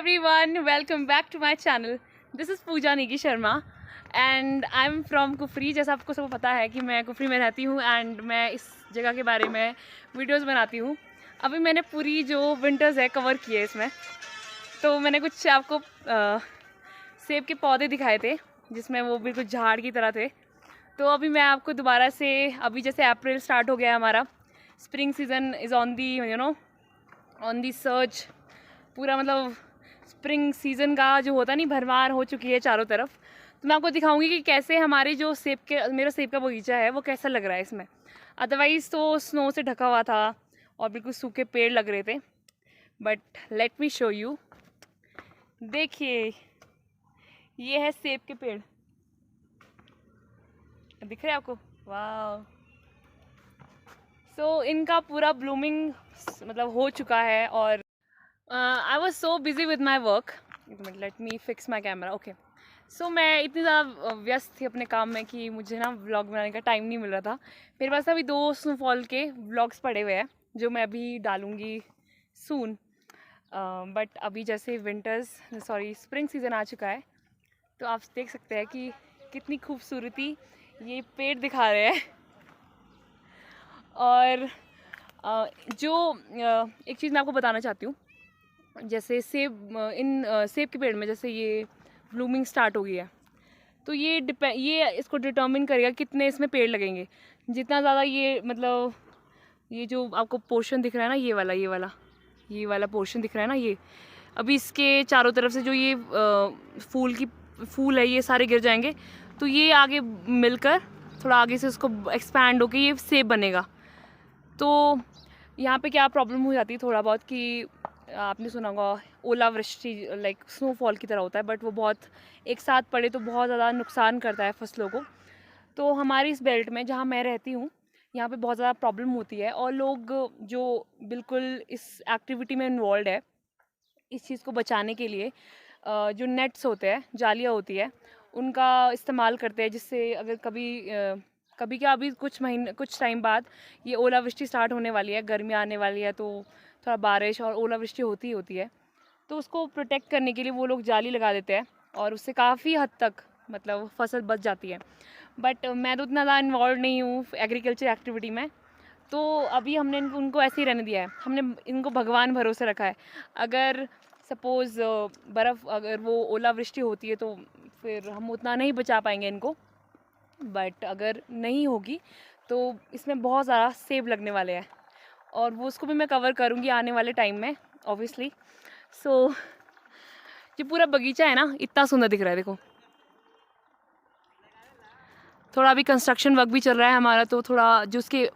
everyone, welcome back to my channel. This is Puja Negi Sharma and I'm from Kufri. जैसा आपको सबको पता है कि मैं कुफरी में रहती हूँ and मैं इस जगह के बारे में वीडियोस बनाती हूँ। अभी मैंने पूरी जो विंटर्स है कवर की है इसमें, तो मैंने कुछ आपको सेब के पौधे दिखाए थे जिसमें वो बिल्कुल झाड़ की तरह थे। तो अभी मैं आपको दोबारा से, अभी जैसे अप्रैल स्टार्ट हो गया है हमारा, spring season is on the on the search. पूरा मतलब स्प्रिंग सीज़न का जो होता नहीं, भरमार हो चुकी है चारों तरफ। तो मैं आपको दिखाऊंगी कि कैसे हमारे जो मेरा सेब का बगीचा है वो कैसा लग रहा है इसमें। अदरवाइज़ तो स्नो से ढका हुआ था और बिल्कुल सूखे पेड़ लग रहे थे, but let me show you. देखिए, ये है सेब के पेड़, दिख रहे हैं आपको? वाह। सो इनका पूरा ब्लूमिंग मतलब हो चुका है और I was so busy with my work. Let me fix my camera. Okay, so मैं इतनी ज़्यादा व्यस्त थी अपने काम में कि मुझे ना व्लॉग बनाने का टाइम नहीं मिल रहा था। मेरे पास अभी 2 स्नोफॉल के व्लॉग्स पड़े हुए हैं जो मैं अभी डालूँगी सून। बट अभी जैसे स्प्रिंग सीज़न आ चुका है, तो आप देख सकते हैं कि कितनी खूबसूरती ये पेड़ दिखा रहे हैं। और एक चीज़ मैं आपको बताना चाहती हूँ, जैसे सेब के पेड़ में जैसे ये ब्लूमिंग स्टार्ट हो गई है, तो ये इसको डिटर्मिन करेगा कितने इसमें पेड़ लगेंगे। जितना ज़्यादा ये मतलब ये जो आपको पोर्शन दिख रहा है ना, ये वाला पोर्शन दिख रहा है ना, ये अभी इसके चारों तरफ से जो ये फूल है ये सारे गिर जाएंगे, तो ये आगे मिलकर थोड़ा आगे से उसको एक्सपैंड होकर ये सेब बनेगा। तो यहाँ पे क्या प्रॉब्लम हो जाती है थोड़ा बहुत कि आपने सुना होगा ओलावृष्टि, लाइक स्नोफॉल की तरह होता है, बट वो बहुत एक साथ पड़े तो बहुत ज़्यादा नुकसान करता है फसलों को। तो हमारी इस बेल्ट में जहाँ मैं रहती हूँ, यहाँ पे बहुत ज़्यादा प्रॉब्लम होती है और लोग जो बिल्कुल इस एक्टिविटी में इन्वॉल्व है, इस चीज़ को बचाने के लिए जो नेट्स होते हैं, जालियाँ होती है, उनका इस्तेमाल करते हैं, जिससे अगर कभी क्या अभी कुछ टाइम बाद ये ओलावृष्टि स्टार्ट होने वाली है, गर्मी आने वाली है, तो थोड़ा बारिश और ओलावृष्टि होती है। तो उसको प्रोटेक्ट करने के लिए वो लोग जाली लगा देते हैं और उससे काफ़ी हद तक मतलब फसल बच जाती है। बट मैं तो उतना ज़्यादा इन्वॉल्व नहीं हूँ एग्रीकल्चर एक्टिविटी में, तो अभी हमने उनको ऐसे ही रहने दिया है। हमने इनको भगवान भरोसे रखा है। अगर सपोज़ अगर वो ओलावृष्टि होती है तो फिर हम उतना नहीं बचा पाएंगे इनको, बट अगर नहीं होगी तो इसमें बहुत ज़्यादा सेब लगने वाले हैं और वो उसको भी मैं कवर करूँगी आने वाले टाइम में ऑब्वियसली। सो जो पूरा बगीचा है ना, इतना सुंदर दिख रहा है। देखो, थोड़ा अभी कंस्ट्रक्शन वर्क भी चल रहा है हमारा, तो थोड़ा जो उसके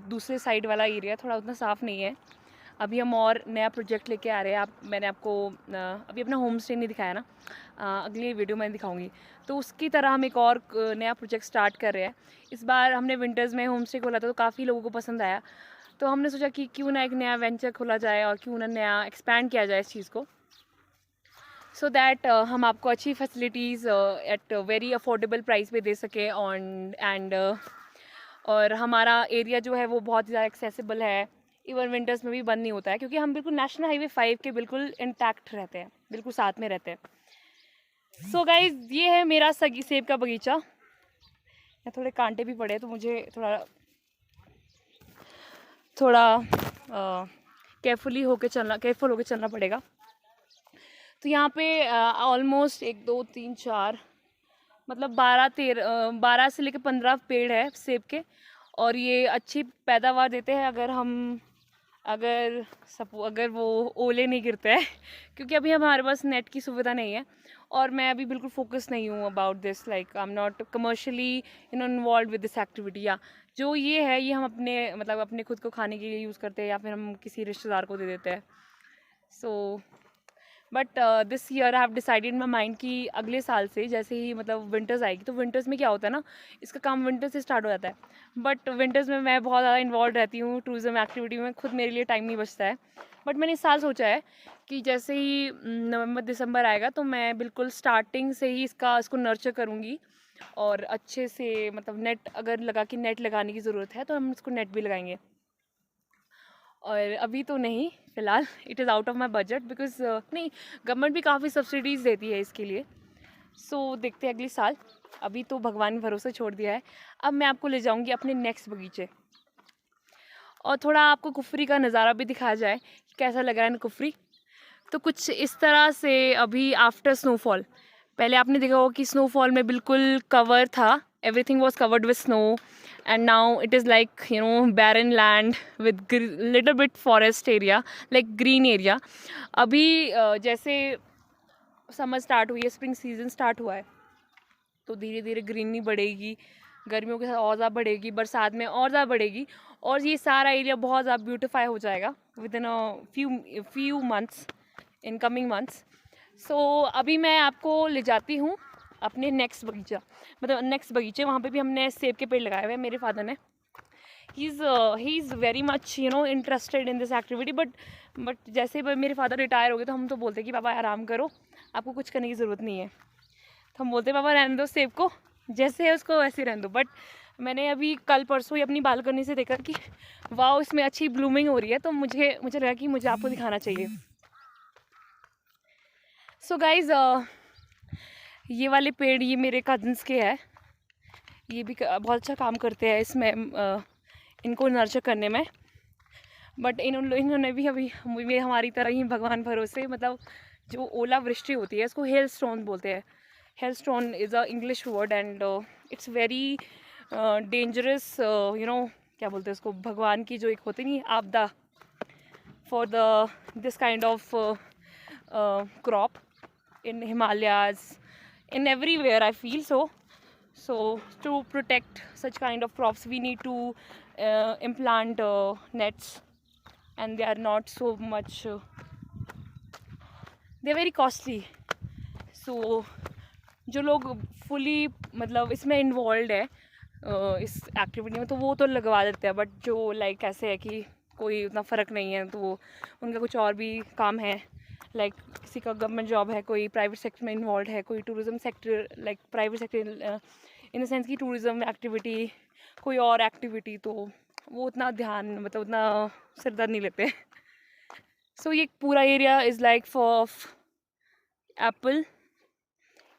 दूसरे साइड वाला एरिया थोड़ा उतना साफ़ नहीं है। अभी हम और नया प्रोजेक्ट लेके आ रहे हैं। मैंने आपको अभी अपना होम स्टे नहीं दिखाया ना, अगली वीडियो में दिखाऊंगी। तो उसकी तरह हम एक और नया प्रोजेक्ट स्टार्ट कर रहे हैं। इस बार हमने विंटर्स में होम स्टे खोला था, तो काफ़ी लोगों को पसंद आया, तो हमने सोचा कि क्यों ना एक नया वेंचर खोला जाए और क्यों ना नया एक्सपैंड किया जाए इस चीज़ को, सो दैट हम आपको अच्छी facilities at very affordable price पे दे सकें और हमारा एरिया जो है वो बहुत ज़्यादा एक्सेसिबल है। इवन विंटर्स में भी बंद नहीं होता है, क्योंकि हम बिल्कुल नेशनल हाईवे 5 के बिल्कुल इंटैक्ट रहते हैं, बिल्कुल साथ में रहते हैं। सो गाइज, ये है मेरा सेब का बगीचा। यहाँ थोड़े कांटे भी पड़े हैं, तो मुझे थोड़ा केयरफुल होकर चलना पड़ेगा। तो यहाँ पे ऑलमोस्ट 1 2 3 4 मतलब 12 से लेकर 15 पेड़ है सेब के, और ये अच्छी पैदावार देते हैं अगर वो ओले नहीं गिरते हैं। क्योंकि अभी हमारे पास नेट की सुविधा नहीं है और मैं अभी बिल्कुल फोकस नहीं हूँ about this, like I am not commercially involve with this activity. या जो ये है, ये हम अपने खुद को खाने के लिए यूज़ करते हैं या फिर हम किसी रिश्तेदार को दे देते हैं। So but this year I have decided my mind कि अगले साल से जैसे ही मतलब विंटर्स आएगी, तो विंटर्स में क्या होता है ना, इसका काम विंटर से स्टार्ट हो जाता है, बट विंटर्स में मैं बहुत ज़्यादा इन्वॉल्व रहती हूँ टूरिज़्म एक्टिविटी में, खुद मेरे लिए टाइम नहीं बचता है। बट मैंने इस साल सोचा है कि जैसे ही नवंबर दिसंबर आएगा, तो मैं बिल्कुल स्टार्टिंग से ही इसको नर्चर करूँगी और अच्छे से मतलब नेट लगाने की ज़रूरत है तो हम इसको नेट भी लगाएंगे। और अभी तो नहीं फ़िलहाल, it is out of my budget because नहीं, गवर्नमेंट भी काफ़ी सब्सिडीज़ देती है इसके लिए। सो देखते हैं अगले साल, अभी तो भगवान भरोसे छोड़ दिया है। अब मैं आपको ले जाऊंगी अपने नेक्स्ट बगीचे और थोड़ा आपको कुफरी का नज़ारा भी दिखाया जाए कि कैसा लग रहा है कुफरी। तो कुछ इस तरह से अभी आफ्टर स्नोफॉल, पहले आपने देखा होगा कि स्नोफॉल में बिल्कुल कवर था, everything was covered with snow, and now it is like barren land with little bit forest area, like green area. अभी जैसे समर स्टार्ट हुई है, स्प्रिंग सीजन स्टार्ट हुआ है, तो धीरे धीरे ग्रीनरी बढ़ेगी, गर्मियों के साथ और ज़्यादा बढ़ेगी, बरसात में और ज़्यादा बढ़ेगी, और ये सारा एरिया बहुत ज़्यादा ब्यूटिफाई हो जाएगा within a few months, in coming months. So अभी मैं आपको ले जाती हूँ अपने नेक्स्ट बगीचा, मतलब नेक्स्ट बगीचे, वहाँ पे भी हमने सेब के पेड़ लगाए हुए हैं मेरे फादर ने। He is very much interested in this activity, but जैसे मेरे फादर रिटायर हो गए तो हम तो बोलते हैं कि पापा आराम करो, आपको कुछ करने की ज़रूरत नहीं है। तो हम बोलते हैं पापा रहने दो सेब को, जैसे है उसको वैसे रहने दो। बट मैंने अभी कल परसों ही अपनी बालकनी से देखा कि वाह इसमें अच्छी ब्लूमिंग हो रही है, तो मुझे लगा कि मुझे आपको दिखाना चाहिए। सो गाइज ये वाले पेड़ ये मेरे कज़न्स के हैं, ये भी बहुत अच्छा काम करते हैं इसमें, इनको नर्चर करने में। बट इन्होंने भी अभी हमारी तरह ही भगवान भरोसे, मतलब जो ओला वृष्टि होती है इसको हेल स्टोन बोलते हैं। Hello stone is a English word and it's very dangerous, क्या बोलते हैं उसको, भगवान की जो एक होती नहीं आपदा for this kind of crop in Himalayas, in everywhere I feel so to protect such kind of crops we need to implant nets, and they are not so much they are very costly. So जो लोग fully मतलब इसमें involve है इस activity में, तो वो तो लगवा देते हैं, बट जो लाइक ऐसे है कि कोई उतना फ़र्क नहीं है, तो वो उनका कुछ और भी काम है, लाइक किसी का गवर्नमेंट जॉब है, कोई प्राइवेट सेक्टर में इन्वॉल्व है, कोई tourism sector, like private sector in the sense की टूरिज़्म एक्टिविटी, कोई और एक्टिविटी, तो वो उतना ध्यान, मतलब उतना सिरदर्द नहीं लेते। सो ये पूरा area is like for Apple,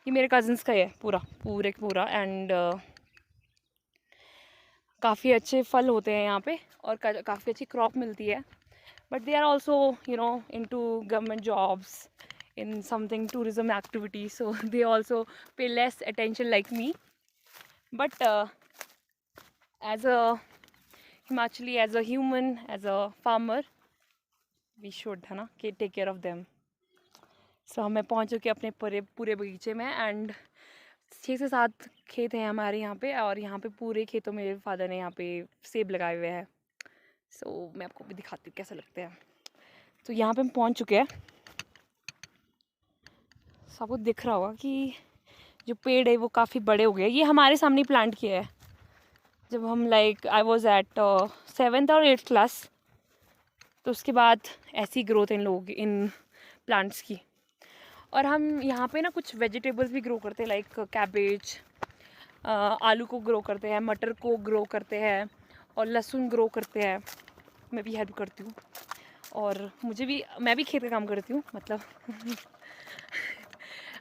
ये मेरे कज़न्स का है पूरा एंड काफ़ी अच्छे फल होते हैं यहाँ पे और काफ़ी अच्छी क्रॉप मिलती है, but they are also into government jobs in something tourism activity, so they also pay less attention like me. But as a Himachali, as a human, as a farmer, we should है ना take care of them. So मैं पहुँच चुकी अपने पूरे बगीचे में, and 6 से 7 खेत हैं हमारे यहाँ पे, और यहाँ पे पूरे खेतों में मेरे फादर ने यहाँ पे सेब लगाए हुए हैं। सो मैं आपको भी दिखाती हूँ कैसा लगता है। तो यहाँ पे हम पहुँच चुके हैं, आपको दिख रहा होगा कि जो पेड़ है वो काफ़ी बड़े हो गए। ये हमारे सामने प्लांट किया है जब हम like I was at 7th और 8th क्लास, तो उसके बाद ऐसी ग्रोथ इन प्लांट्स की। और हम यहाँ पे ना कुछ वेजिटेबल्स भी ग्रो करते हैं, लाइक कैबेज, आलू को ग्रो करते हैं, मटर को ग्रो करते हैं, और लहसुन ग्रो करते हैं। मैं भी हेल्प करती हूँ, और मैं भी खेत का काम करती हूँ, मतलब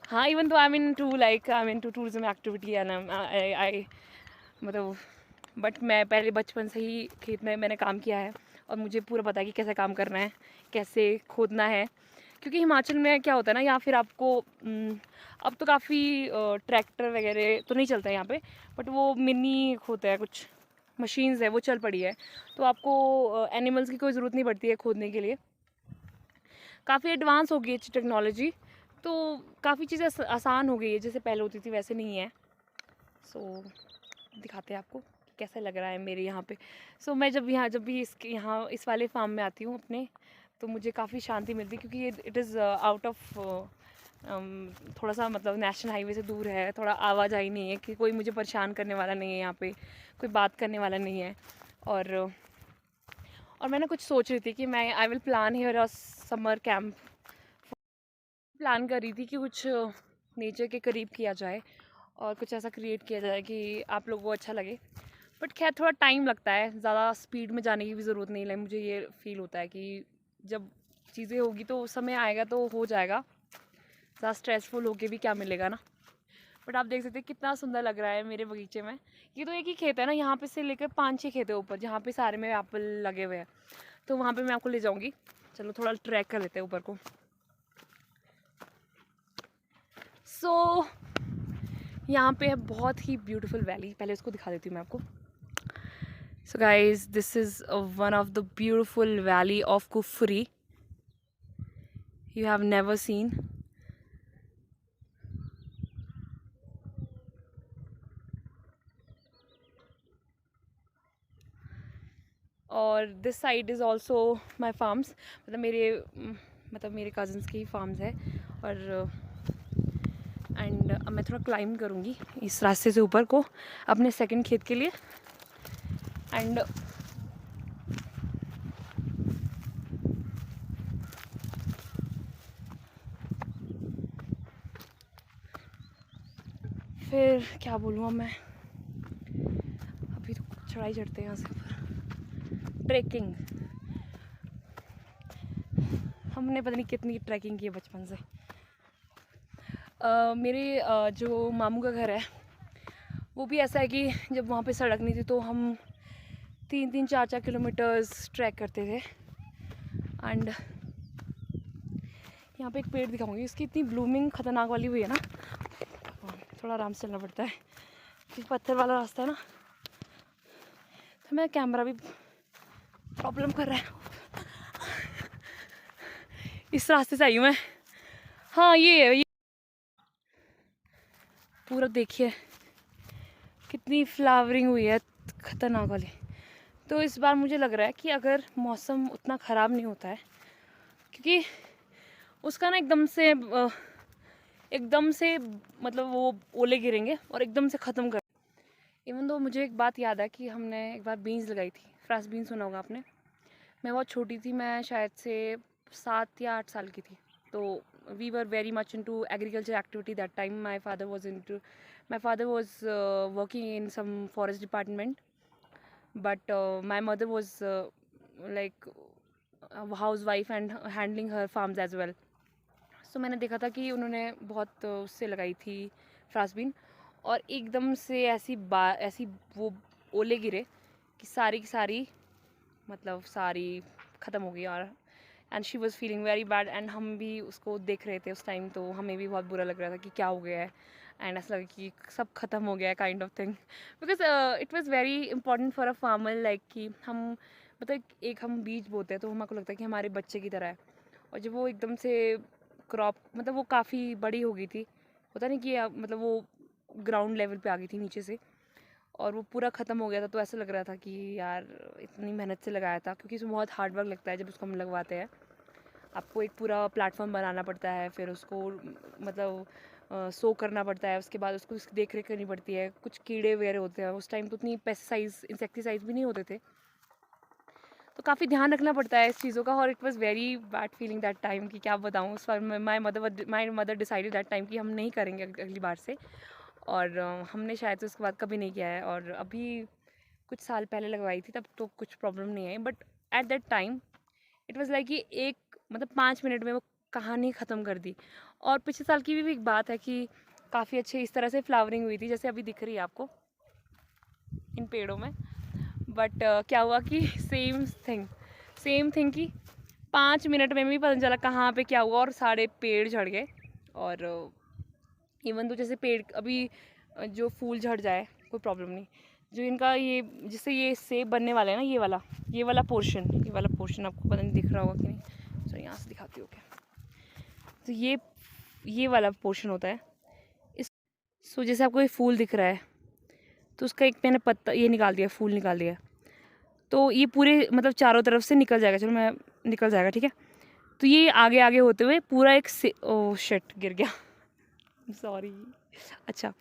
हाँ, even though I mean to tourism activity and I मतलब, बट मैं पहले बचपन से ही खेत में मैंने काम किया है, और मुझे पूरा पता है कि कैसे काम करना है, कैसे खोदना है। क्योंकि हिमाचल में क्या होता है ना, या फिर आपको अब तो काफ़ी ट्रैक्टर वगैरह तो नहीं चलता है यहाँ पे, बट वो मिनी होता है, कुछ मशीन्स है वो चल पड़ी है, तो आपको एनिमल्स की कोई ज़रूरत नहीं पड़ती है खोदने के लिए। काफ़ी एडवांस हो गई है टेक्नोलॉजी, तो काफ़ी चीज़ें आसान हो गई है, जैसे पहले होती थी वैसे नहीं है। सो दिखाते हैं आपको कैसा लग रहा है मेरे यहाँ पे। सो मैं जब भी इस वाले फार्म में आती हूँ अपने, तो मुझे काफ़ी शांति मिलती है, क्योंकि ये इट इज़ आउट ऑफ थोड़ा सा मतलब नेशनल हाईवे से दूर है, थोड़ा आवाजाही नहीं है, कि कोई मुझे परेशान करने वाला नहीं है, यहाँ पे कोई बात करने वाला नहीं है। और मैं ना कुछ सोच रही थी कि I will plan here a summer camp, plan कर रही थी कि कुछ नेचर के करीब किया जाए और कुछ ऐसा क्रिएट किया जाए कि आप लोगों को अच्छा लगे। बट खैर थोड़ा टाइम लगता है, ज़्यादा स्पीड में जाने की भी ज़रूरत नहीं है। मुझे ये फील होता है कि जब चीज़ें होगी तो समय आएगा तो हो जाएगा, ज़्यादा स्ट्रेसफुल होके भी क्या मिलेगा ना। बट आप देख सकते हैं कितना सुंदर लग रहा है मेरे बगीचे में। ये तो एक ही खेत है ना, यहाँ पे से लेकर 5-6 खेत है ऊपर, जहाँ पे सारे में एप्पल लगे हुए हैं। तो वहाँ पे मैं आपको ले जाऊँगी। चलो थोड़ा ट्रैक कर लेते हैं ऊपर को। सो यहाँ पे है बहुत ही ब्यूटीफुल वैली, पहले उसको दिखा देती हूँ मैं आपको। So guys, this is one of the beautiful valley of Kufri you have never seen. और this side is also my farms, मतलब मेरे कज़न्स के ही फार्म्स है। और एंड अब मैं थोड़ा क्लाइंब करूँगी इस रास्ते से ऊपर को अपने सेकंड खेत के लिए। एंड फिर क्या बोलूँ मैं, अभी तो चढ़ाई चढ़ते हैं यहाँ से ऊपर। ट्रैकिंग, हमने पता नहीं कितनी ट्रैकिंग की है बचपन से। मेरे जो मामू का घर है वो भी ऐसा है कि जब वहाँ पे सड़क नहीं थी तो हम 3-3, 4-4 किलोमीटर्स ट्रैक करते थे। एंड यहाँ पे एक पेड़ दिखाऊंगी, इसकी इतनी ब्लूमिंग खतरनाक वाली हुई है ना, थोड़ा आराम से चलना पड़ता है क्योंकि पत्थर वाला रास्ता है ना, तो मेरा कैमरा भी प्रॉब्लम कर रहा है। इस रास्ते से आई हूँ मैं। हाँ ये पूरा देखिए कितनी फ्लावरिंग हुई है, खतरनाक वाली। तो इस बार मुझे लग रहा है कि अगर मौसम उतना ख़राब नहीं होता है, क्योंकि उसका ना एकदम से मतलब वो ओले गिरेंगे और एकदम से ख़त्म कर। इवन तो मुझे एक बात याद है कि हमने एक बार बीन्स लगाई थी, फ्रेश बीन्स सुना होगा आपने। मैं बहुत छोटी थी, मैं शायद से 7 या 8 साल की थी। तो we were very much into agriculture activity that time. My father was working in some forest department, but my mother was like house wife and handling her farms as well. So मैंने देखा था कि उन्होंने बहुत उससे लगाई थी फ्रांसबीन, और एकदम से ऐसी वो ओले गिरे कि सारी की सारी मतलब सारी ख़त्म हो गई। और and she was feeling very bad, and हम भी उसको देख रहे थे उस टाइम, तो हमें भी बहुत बुरा लग रहा था कि क्या हो गया है। एंड ऐसा लगा कि सब ख़त्म हो गया है kind of thing, because it was very important for a farmer, like कि हम मतलब एक हम बीज बोते हैं तो हमको लगता है कि हमारे बच्चे की तरह है। और जब वो एकदम से क्रॉप मतलब वो काफ़ी बड़ी हो गई थी, होता नहीं कि मतलब वो ग्राउंड लेवल पे आ गई थी नीचे से, और वो पूरा ख़त्म हो गया था, तो ऐसा लग रहा था कि यार इतनी मेहनत से लगाया था, क्योंकि इसमें बहुत हार्ड वर्क लगता है जब उसको हम लगवाते हैं। आपको एक पूरा प्लेटफॉर्म बनाना पड़ता है, फिर उसको मतलब सो करना पड़ता है, उसके बाद उसको उसकी देख रेख करनी पड़ती है, कुछ कीड़े वगैरह होते हैं। उस टाइम तो उतनी पेस्टिसाइड्स इंसेक्टिसाइड्स भी नहीं होते थे, तो काफ़ी ध्यान रखना पड़ता है इस चीज़ों का। और it was very bad feeling that time कि क्या बताऊँ। उस बार my mother decided that time कि हम नहीं करेंगे अगली बार से, और हमने शायद से उसके बाद कभी नहीं किया है। और अभी कुछ साल पहले लगवाई थी, तब तो कुछ प्रॉब्लम नहीं आई, but at that time it was like कि एक मतलब 5 मिनट में वो कहानी ख़त्म कर दी। और पिछले साल की भी एक बात है कि काफ़ी अच्छे इस तरह से फ्लावरिंग हुई थी जैसे अभी दिख रही है आपको इन पेड़ों में। बट क्या हुआ कि सेम थिंग कि 5 मिनट में भी पता नहीं चला कहाँ पे क्या हुआ, और सारे पेड़ झड़ गए। और इवन तो जैसे पेड़ अभी जो फूल झड़ जाए कोई प्रॉब्लम नहीं, जो इनका ये जिससे ये सेब बनने वाला है ना, ये वाला पोर्शन आपको पता नहीं दिख रहा होगा कि नहीं। सो यहाँ से दिखाती हूँ क्या, तो ये वाला पोर्शन होता है इस। सो जैसे आपको ये फूल दिख रहा है, तो उसका एक मैंने पत्ता ये निकाल दिया, फूल निकाल दिया, तो ये पूरे मतलब चारों तरफ से निकल जाएगा। चलो मैं निकल जाएगा, ठीक है। तो ये आगे आगे होते हुए पूरा ओह शिट गिर गया सॉरी। अच्छा,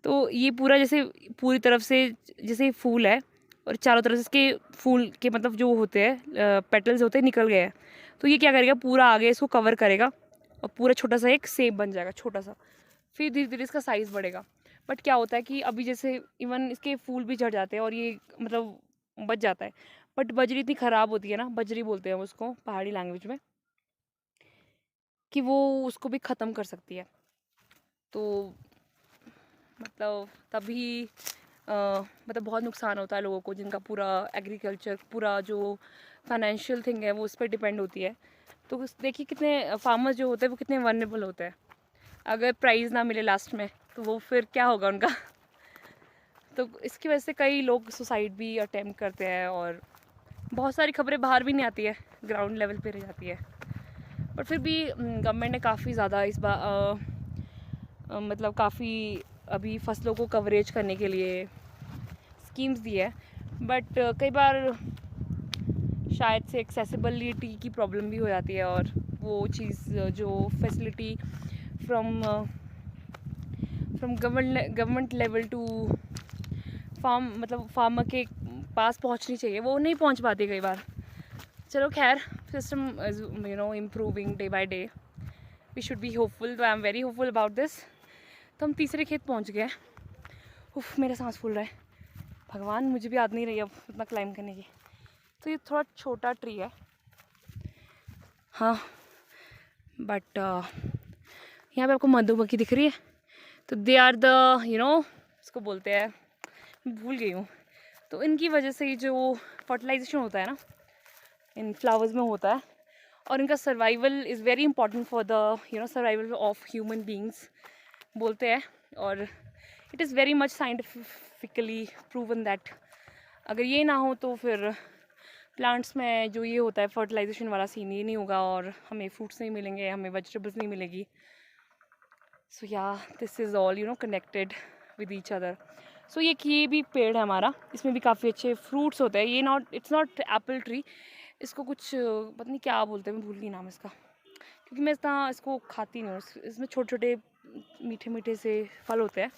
तो ये पूरा जैसे पूरी तरफ से जैसे फूल है, और चारों तरफ से इसके फूल के मतलब जो होते हैं पेटल्स होते हैं निकल गए हैं, तो ये क्या करेगा पूरा आगे इसको कवर करेगा, और पूरा छोटा सा एक सेब बन जाएगा छोटा सा। फिर धीरे धीरे इसका साइज़ बढ़ेगा, बट क्या होता है कि अभी जैसे इवन इसके फूल भी झड़ जाते हैं और ये मतलब बच जाता है, बट बजरी इतनी ख़राब होती है ना, बजरी बोलते हैं उसको पहाड़ी लैंग्वेज में, कि वो उसको भी ख़त्म कर सकती है। तो मतलब तभी मतलब बहुत नुकसान होता है लोगों को, जिनका पूरा एग्रीकल्चर, पूरा जो फाइनेंशियल थिंग है वो उस पर डिपेंड होती है। तो देखिए कितने फार्मर्स जो होते हैं वो कितने वनरेबल होते हैं। अगर प्राइस ना मिले लास्ट में तो वो फिर क्या होगा उनका। तो इसकी वजह से कई लोग सुसाइड भी अटेम्प्ट करते हैं और बहुत सारी खबरें बाहर भी नहीं आती है, ग्राउंड लेवल पे रह जाती है। पर फिर भी गवर्नमेंट ने काफ़ी ज़्यादा इस बार मतलब काफ़ी अभी फसलों को कवरेज करने के लिए स्कीम्स दी है। बट कई बार शायद से एक्सेसिबिलिटी की प्रॉब्लम भी हो जाती है, और वो चीज़ जो facility from government level to farm, मतलब फार्मर के पास पहुंचनी चाहिए, वो नहीं पहुंच पाती कई बार। चलो खैर, system is improving day by day, we should be hopeful. तो I am very hopeful about this. तो हम तीसरे खेत पहुंच गए। उफ, मेरा सांस फूल रहा है, भगवान मुझे भी याद नहीं रही अब इतना क्लाइंब करने की। तो ये थोड़ा छोटा ट्री है, हाँ, बट यहाँ पे आपको मधुमक्खी दिख रही है, तो दे आर द इसको बोलते हैं, भूल गई हूँ। तो इनकी वजह से ये जो फर्टिलाइजेशन होता है ना, इन फ्लावर्स में होता है, और इनका survival is very important for the survival of human beings बोलते हैं। और it is very much scientifically proven that अगर ये ना हो तो फिर प्लांट्स में जो ये होता है फर्टिलाइजेशन वाला सीन, ये नहीं होगा और हमें फ्रूट्स नहीं मिलेंगे, हमें वेजिटेबल्स नहीं मिलेगी। So yeah this is all connected with each other. So ये भी पेड़ है हमारा, इसमें भी काफ़ी अच्छे फ्रूट्स होते हैं। ये इट्स नॉट एप्पल ट्री, इसको कुछ पता नहीं क्या बोलते हैं, मैं भूल गई नाम इसका, क्योंकि मैं इतना इसको खाती नहीं हूँ। इसमें छोटे छोटे मीठे मीठे से फल होते हैं।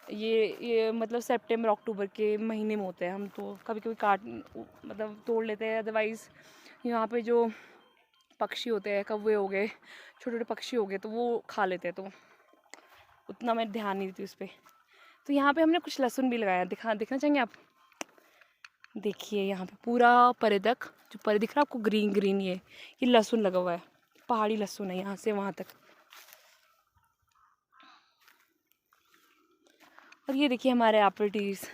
ये मतलब सितंबर अक्टूबर के महीने में होते हैं। हम तो कभी कभी मतलब तोड़ लेते हैं, अदरवाइज़ यहाँ पे जो पक्षी होते हैं, कौवे हो गए, छोटे छोटे पक्षी हो गए, तो वो खा लेते हैं, तो उतना मैं ध्यान नहीं देती उस पर। तो यहाँ पे हमने कुछ लहसुन भी लगाया, देखना चाहेंगे आप? देखिए यहाँ पे पूरा परिदक, जो परे दिख रहा है आपको ग्रीन ग्रीन, ये लहसुन लगा हुआ है, पहाड़ी लहसुन है यहाँ से वहाँ तक। और ये देखिए हमारे एप्पल ट्रीज,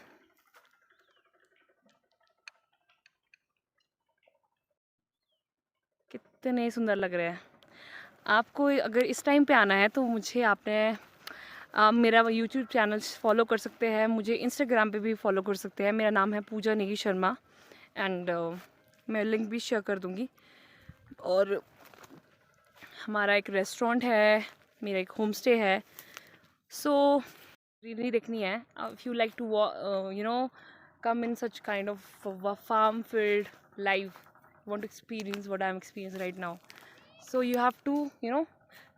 कितने सुंदर लग रहे हैं। आपको अगर इस टाइम पे आना है तो मुझे आप मेरा यूट्यूब चैनल फॉलो कर सकते हैं, मुझे इंस्टाग्राम पे भी फॉलो कर सकते हैं। मेरा नाम है पूजा नेगी शर्मा, एंड मैं लिंक भी शेयर कर दूँगी। और हमारा एक रेस्टोरेंट है, मेरा एक होम स्टे है। सो रियली देखनी है, if you like to come in such kind of farm filled life, want to experience what I'm experiencing right now, so you have to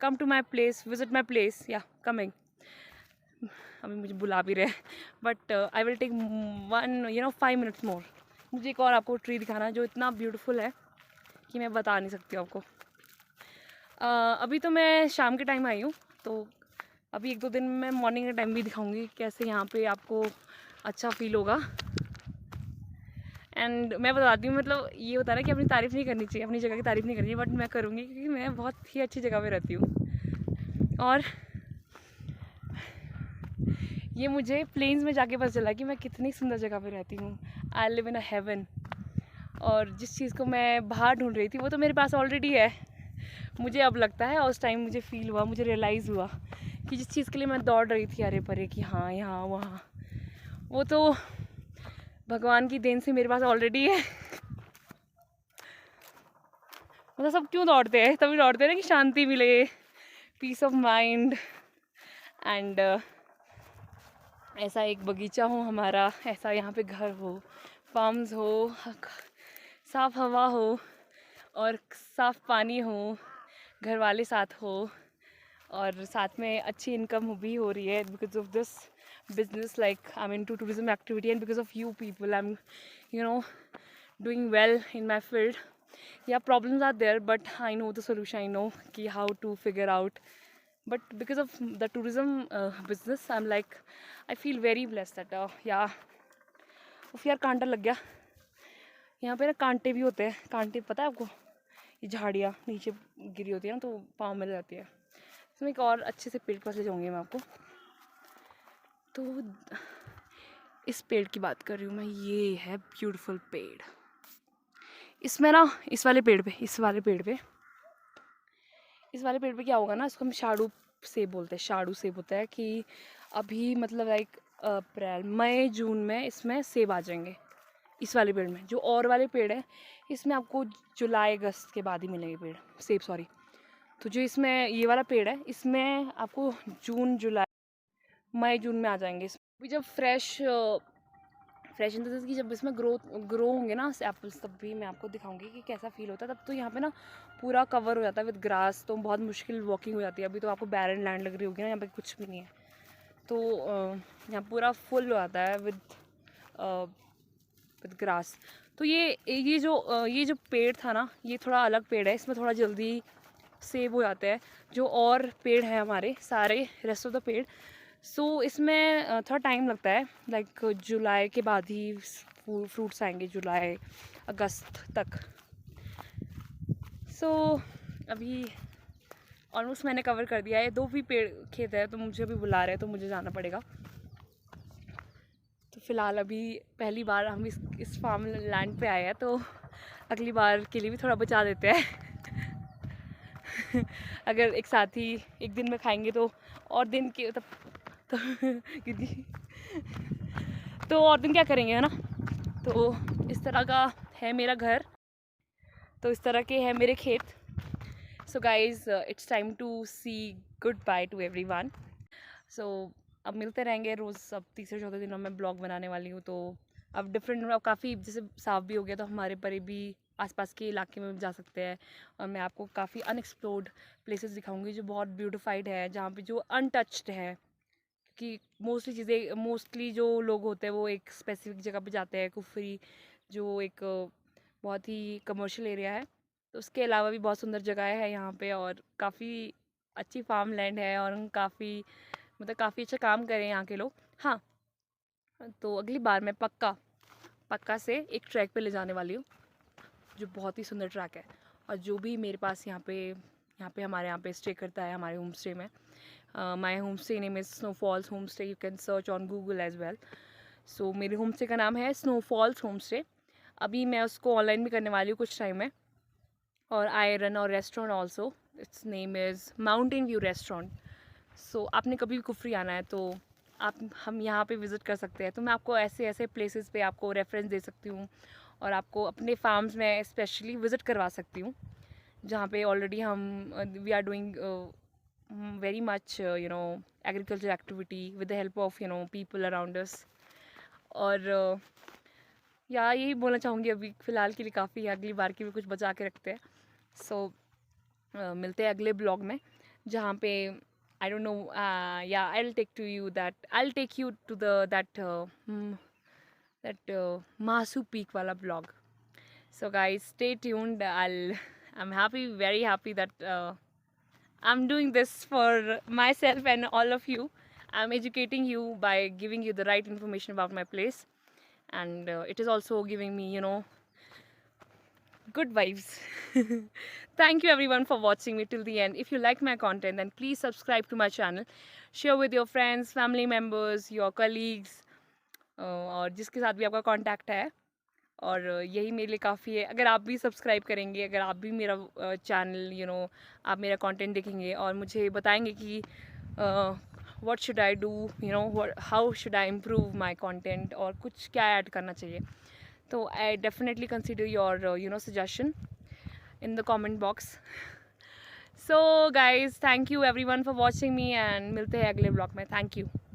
come to my place, visit my place. Yeah, coming. अभी मुझे बुला भी रहे हैं, but I will take 5 minutes more। मुझे एक और आपको ट्री दिखाना है जो इतना ब्यूटीफुल है कि मैं बता नहीं सकती आपको। अभी तो मैं शाम के टाइम आई हूँ, तो अभी 1-2 दिन में मैं मॉर्निंग के टाइम भी दिखाऊंगी कैसे यहाँ पे आपको अच्छा फील होगा। एंड मैं बताती हूँ, मतलब ये होता है ना कि अपनी तारीफ़ नहीं करनी चाहिए, अपनी जगह की तारीफ़ नहीं करनी चाहिए, बट मैं करूँगी क्योंकि मैं बहुत ही अच्छी जगह पे रहती हूँ। और ये मुझे प्लेन्स में जाके पता चला कि मैं कितनी सुंदर जगह पे रहती हूँ। I live in a heaven. और जिस चीज़ को मैं बाहर ढूंढ रही थी वो तो मेरे पास ऑलरेडी है, मुझे अब लगता है, और उस टाइम मुझे फ़ील हुआ, मुझे रियलाइज़ हुआ कि जिस चीज़ के लिए मैं दौड़ रही थी अरे परे कि हाँ यहाँ वहाँ, वो तो भगवान की देन से मेरे पास ऑलरेडी है। मतलब सब क्यों दौड़ते हैं, तभी दौड़ते हैं ना कि शांति मिले, पीस ऑफ माइंड। एंड ऐसा एक बगीचा हो हमारा, ऐसा यहाँ पे घर हो, फार्म्स हो, साफ़ हवा हो और साफ़ पानी हो, घर वाले साथ हो, और साथ में अच्छी इनकम भी हो रही है because of this business, like I'm into tourism activity, and because of you people I'm doing well in my field. Yeah, problems are there, but I know the solution, I know how to figure out but because of the tourism business, I'm like, I feel very blessed that yeah, उफ यार कांटा लग गया। यहाँ पे ना कांटे भी होते हैं, कांटे पता है आपको, ये झाड़ियाँ नीचे गिरी होती है ना तो पाँव में जाती है। इसमें एक और अच्छे से पेड़ के पास ले जाऊँगी मैं आपको। तो इस पेड़ की बात कर रही हूँ मैं, ये है ब्यूटीफुल पेड़। इसमें ना इस वाले पेड़ पे क्या होगा ना, इसको हम शाड़ू सेब बोलते हैं। शाड़ू सेब होता है कि अभी मतलब लाइक अप्रैल मई जून में इसमें सेब आ जाएंगे इस वाले पेड़ में। जो और वाले पेड़ है इसमें आपको जुलाई अगस्त के बाद ही मिलेंगे पेड़ सेब, सॉरी। तो जो इसमें ये वाला पेड़ है इसमें आपको जून जुलाई मई जून में आ जाएंगे। अभी जब फ्रेश इन द सेंस कि जब इसमें ग्रो होंगे ना एप्पल्स, तब भी मैं आपको दिखाऊंगी कि कैसा फील होता है। तब तो यहाँ पे ना पूरा कवर हो जाता है विद ग्रास, तो बहुत मुश्किल वॉकिंग हो जाती है। अभी तो आपको बैरन लैंड लग रही होगी ना, यहाँ पे कुछ भी नहीं है। तो यहाँ पूरा फुल हो जाता है विद ग्रास। तो ये जो पेड़ था ना, ये थोड़ा अलग पेड़ है, इसमें थोड़ा जल्दी सेब हो जाते हैं। जो और पेड़ हैं हमारे सारे रेस्ट ऑफ द पेड़, सो इसमें थोड़ा टाइम लगता है, लाइक जुलाई के बाद ही फ्रूट्स आएंगे, जुलाई अगस्त तक। सो अभी ऑलमोस्ट मैंने कवर कर दिया है। 2 भी पेड़ खेत है, तो मुझे अभी बुला रहे हैं तो मुझे जाना पड़ेगा। तो फ़िलहाल अभी पहली बार हम इस फार्म लैंड पे आए हैं, तो अगली बार के लिए भी थोड़ा बचा देते हैं। अगर एक साथ ही एक दिन में खाएंगे तो और दिन के तब तो तो और दिन क्या करेंगे, है ना। तो इस तरह का है मेरा घर, तो इस तरह के हैं मेरे खेत। So guys, it's time to see good bye to everyone. So अब मिलते रहेंगे रोज़। अब तीसरे चौथे दिनों में ब्लॉग बनाने वाली हूँ, तो अब डिफरेंट, अब काफ़ी जैसे साफ भी हो गया, तो हमारे परे भी आसपास के इलाके में जा सकते हैं। और मैं आपको काफ़ी अनएक्सप्लोर्ड प्लेसेस दिखाऊंगी जो बहुत ब्यूटिफाइड है, जहाँ पे जो अनटच्ड है। कि मोस्टली जो लोग होते हैं वो एक स्पेसिफिक जगह पे जाते हैं, कुफरी जो एक बहुत ही कमर्शियल एरिया है। तो उसके अलावा भी बहुत सुंदर जगह है यहाँ पे, और काफ़ी अच्छी फार्म लैंड है, और काफ़ी काफ़ी अच्छा काम करें यहाँ के लोग। हाँ, तो अगली बार मैं पक्का से एक ट्रैक पे ले जाने वाली हूँ, जो बहुत ही सुंदर ट्रैक है। और जो भी मेरे पास यहाँ पे हमारे यहाँ पे स्टे करता है हमारे होम स्टे में, my home stay name is Snowfalls home stay. You can search on Google as well. So मेरे होम स्टे का नाम है स्नोफॉल्स होम स्टे। अभी मैं उसको ऑनलाइन भी करने वाली हूँ कुछ टाइम में। और आई रन और restaurant also, its name is mountain view restaurant. So आपने कभी भी कुफरी आना है तो हम यहाँ पे विज़िट कर सकते हैं। तो मैं आपको ऐसे प्लेसेस पे आपको रेफरेंस दे सकती हूँ, और आपको अपने फार्म्स में स्पेशली विज़िट करवा सकती हूँ, जहाँ पे ऑलरेडी हम we are doing very much agriculture activity with the help of people around us. और या यही बोलना चाहूँगी, अभी फ़िलहाल के लिए काफ़ी है, अगली बार की भी कुछ बचा के रखते हैं। सो मिलते हैं अगले ब्लॉग में, जहाँ पे I don't know, yeah, I'll take you to that Masu Peak wala vlog. So guys, stay tuned. I'm very happy that I'm doing this for myself and all of you. I'm educating you by giving you the right information about my place, and it is also giving me, good vibes. Thank you everyone for watching me till the end. If you like my content, then please subscribe to my channel, share with your friends, family members, your colleagues, और जिसके साथ भी आपका contact है। और यही मेरे लिए काफ़ी है अगर आप भी सब्सक्राइब करेंगे, अगर आप भी मेरा चैनल आप मेरा कंटेंट देखेंगे और मुझे बताएंगे कि what should I do, how should I improve my content, और कुछ क्या ऐड करना चाहिए। तो I definitely consider your suggestion in the comment box. So guys, thank you everyone for watching me, and मिलते हैं अगले vlog में. Thank you.